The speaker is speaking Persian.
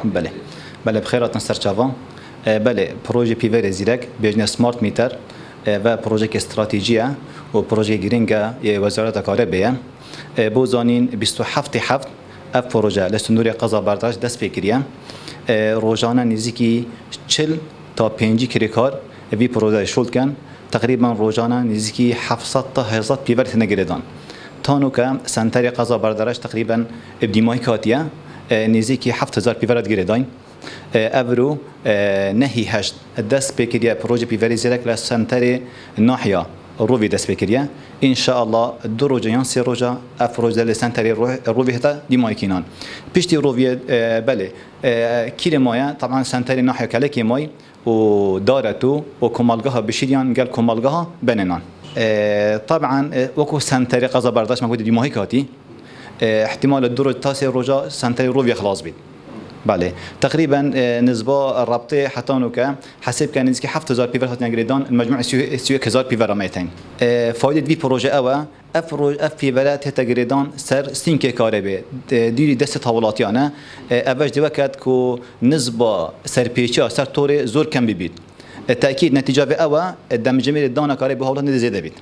بله بله بخیراتن سرچاوان. بله پروژه پیور زیرک بیشتر سمارت میتر و پروژه استراتژیه و پروژه گرینگه وزارت کاربیه بوزانین 27/7 اف پروژه لسنوری قضا برداشت دست فکریه روزانه نزدیکی 40 تا 50 کریکار وی پروژه شولد کن تقریبا روزانه نزدیکی 700 تا 1000 پیور تنگریدان تانو که سنتری قضا برداشت تقریبا ابدیمای کاتیه نزدیکی 7000 پیورت گریدان ابرو نهی هشت دست بکریه پروژه پیوری زیرک لسنتری ناحیه روی دست بکریه ان شاء الله دو روزه یا سه روزه افروز لسنتری روی هتا دیمای کینان پیشتی روی بله کیل مایا طبعا سنتری ناحیه کلکی مای و دارتو و کمالگاه بشیریان قال کمالگاه بننان طبعا وكو سنتری قضا برداشت موجود دیمای کاتی احتمال دو روز تا سه روزه سنتری روی خلاص بید بله تقريبا نسبة الرابطة حتى نوكا حسب كان نزكي 7000 بيفر هاتنا جريدان المجموع سوى 1000 بيفر 200 فايدة في بروجي أوا اف بيفرات هتا جريدان سر سينكي كاربي ديري دست طاولاتي أنا أفاش دي وقت كو نسبة سر بيشا سر توري زور كم بيبيت التأكيد نتيجة في أوا الدمجمير الدانا كاربي هولان دي زيادة بيت